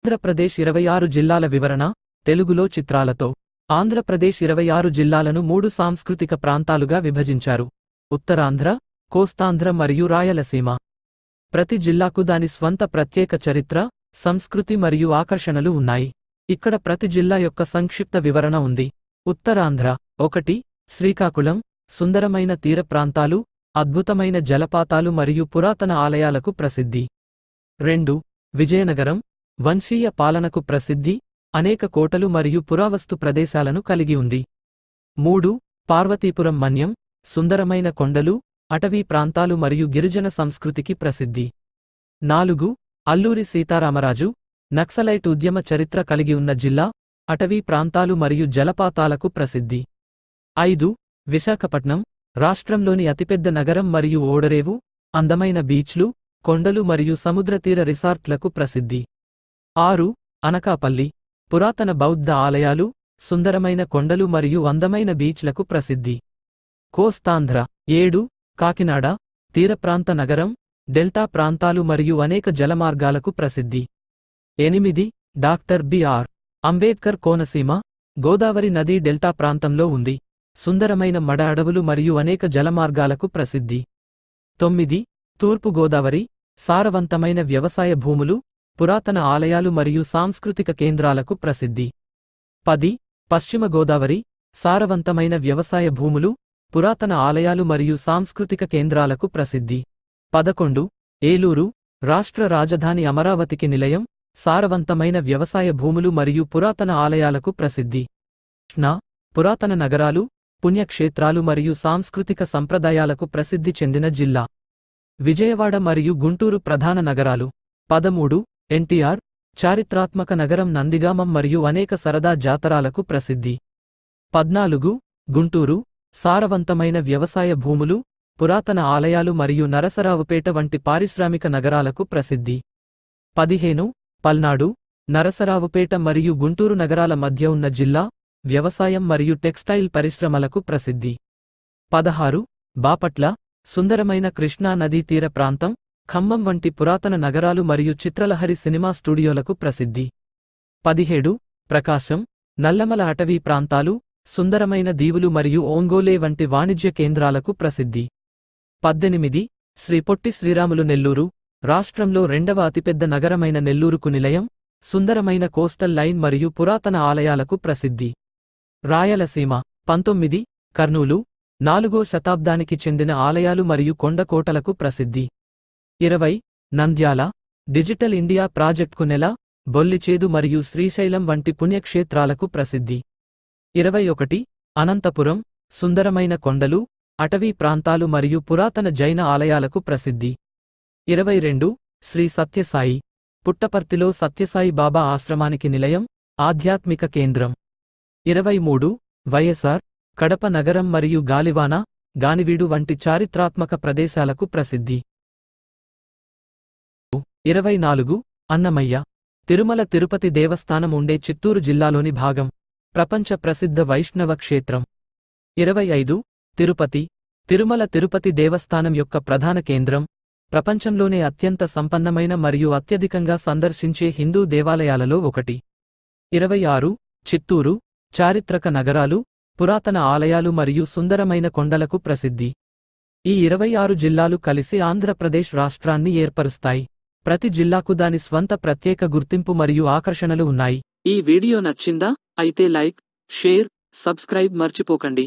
ఆంధ్రప్రదేశ్ 26 జిల్లాల వివరణ తెలుగులో చిత్రాలతో. ఆంధ్రప్రదేశ్ 26 జిల్లాలను 3 సాంస్కృతిక ప్రాంతాలుగా విభజించారు. ఉత్తరాంధ్ర, కోస్తాంధ్ర మరియు రాయలసీమ. ప్రతి జిల్లాకు దాని స్వంత ప్రత్యేక చరిత్ర, సంస్కృతి మరియు ఆకర్షణలు ఉన్నాయి. ఇక్కడ ప్రతి జిల్లా యొక్క సంక్షిప్త వివరణ ఉంది. ఉత్తరాంధ్ర 1. శ్రీకాకుళం, సుందరమైన తీర ప్రాంతాలు, అద్భుతమైన జలపాతాలు మరియు పురాతన ఆలయాలకు ప్రసిద్ధి. 2. విజయనగరం, వంశీయ పాలనకు ప్రసిద్ధి, అనేక కోటలు మరియు పురావస్తు ప్రదేశాలను కలిగి ఉంది. 3. పార్వతీపురం మన్యం, సుందరమైన కొండలు, అటవీ ప్రాంతాలు మరియు గిరిజన సంస్కృతికి ప్రసిద్ధి. 4. అల్లూరి సీతారామరాజు, నక్సలైట్ ఉద్యమ చరిత్ర కలిగి ఉన్న జిల్లా, అటవీ ప్రాంతాలు మరియు జలపాతాలకు ప్రసిద్ధి. 5. విశాఖపట్నం, రాష్ట్రంలోని అతిపెద్ద నగరం మరియు ఓడరేవు, అందమైన బీచ్లు, కొండలు మరియు సముద్రతీర రిసార్ట్లకు ప్రసిద్ధి. 6. అనకాపల్లి, పురాతన బౌద్ధ ఆలయాలు, సుందరమైన కొండలు మరియు అందమైన బీచ్లకు ప్రసిద్ధి. కోస్తాంధ్ర 7. కాకినాడ, తీరప్రాంత నగరం, డెల్టా ప్రాంతాలు మరియు అనేక జలమార్గాలకు ప్రసిద్ధి. 8. Doctor B R. అంబేద్కర్ కోనసీమ, గోదావరి నదీ డెల్టా ప్రాంతంలో ఉంది, సుందరమైన మడ అడవులు మరియు అనేక జలమార్గాలకు ప్రసిద్ధి. 9. తూర్పు గోదావరి, సారవంతమైన వ్యవసాయ భూములు, పురాతన ఆలయాలు మరియు సాంస్కృతిక కేంద్రాలకు ప్రసిద్ధి. 10. పశ్చిమ గోదావరి, సారవంతమైన వ్యవసాయ భూములు, పురాతన ఆలయాలు మరియు సాంస్కృతిక కేంద్రాలకు ప్రసిద్ధి. 11. ఏలూరు, రాష్ట్ర రాజధాని అమరావతికి నిలయం, సారవంతమైన వ్యవసాయ భూములు మరియు పురాతన ఆలయాలకు ప్రసిద్ధి. కృష్ణా, పురాతన నగరాలు, పుణ్యక్షేత్రాలు మరియు సాంస్కృతిక సంప్రదాయాలకు ప్రసిద్ధి చెందిన జిల్లా. విజయవాడ మరియు గుంటూరు ప్రధాన నగరాలు. 13. ఎన్టీఆర్, చారిత్రాత్మక నగరం నందిగామం మరియు అనేక సరదా జాతరాలకు ప్రసిద్ధి. 14. గుంటూరు, సారవంతమైన వ్యవసాయ భూములు, పురాతన ఆలయాలు మరియు నరసరావుపేట వంటి పారిశ్రామిక నగరాలకు ప్రసిద్ధి. 15. పల్నాడు, నరసరావుపేట మరియు గుంటూరు నగరాల మధ్య ఉన్న జిల్లా, వ్యవసాయం మరియు టెక్స్టైల్ పరిశ్రమలకు ప్రసిద్ధి. 16. బాపట్ల, సుందరమైన కృష్ణా నదీ తీర ప్రాంతం, ఖమ్మం వంటి పురాతన నగరాలు మరియు చిత్రలహరి సినిమా స్టూడియోలకు ప్రసిద్ధి. 17. ప్రకాశం, నల్లమల అటవీ ప్రాంతాలు, సుందరమైన దీవులు మరియు ఓంగోలే వంటి వాణిజ్య కేంద్రాలకు ప్రసిద్ధి. 18. శ్రీ పొట్టి శ్రీరాములు నెల్లూరు, రాష్ట్రంలో 2వ అతిపెద్ద నగరమైన నెల్లూరుకు నిలయం, సుందరమైన కోస్టల్ లైన్ మరియు పురాతన ఆలయాలకు ప్రసిద్ధి. రాయలసీమ 19. కర్నూలు, 4వ శతాబ్దానికి చెందిన ఆలయాలు మరియు కొండకోటలకు ప్రసిద్ధి. 20. నంద్యాల, డిజిటల్ ఇండియా ప్రాజెక్టుకు నెల, బొల్లిచేదు మరియు శ్రీశైలం వంటి పుణ్యక్షేత్రాలకు ప్రసిద్ధి. 21. అనంతపురం, సుందరమైన కొండలు, అటవీ ప్రాంతాలు మరియు పురాతన జైన ఆలయాలకు ప్రసిద్ధి. 22. శ్రీ సత్యసాయి, పుట్టపర్తిలో సత్యసాయి బాబా ఆశ్రమానికి నిలయం, ఆధ్యాత్మిక కేంద్రం. 23. వైఎస్ఆర్, కడప నగరం మరియు గాలివాన, గానివీడు వంటి చారిత్రాత్మక ప్రదేశాలకు ప్రసిద్ధి. 24. అన్నమయ్య, తిరుమల తిరుపతి దేవస్థానం ఉండే చిత్తూరు జిల్లాలోని భాగం, ప్రపంచ ప్రసిద్ధ వైష్ణవ క్షేత్రం. 25. తిరుపతి, తిరుమల తిరుపతి దేవస్థానం యొక్క ప్రధాన కేంద్రం, ప్రపంచంలోనే అత్యంత సంపన్నమైన మరియు అత్యధికంగా సందర్శించే హిందూ దేవాలయాలలో ఒకటి. 26. చిత్తూరు, చారిత్రక నగరాలు, పురాతన ఆలయాలు మరియు సుందరమైన కొండలకు ప్రసిద్ధి. ఈ 26 జిల్లాలు కలిసి ఆంధ్రప్రదేశ్ రాష్ట్రాన్ని ఏర్పరుస్తాయి. ప్రతి జిల్లాకు దాని స్వంత ప్రత్యేక గుర్తింపు మరియు ఆకర్షణలు ఉన్నాయి. ఈ వీడియో నచ్చిందా? అయితే లైక్, షేర్, సబ్స్క్రైబ్ మర్చిపోకండి.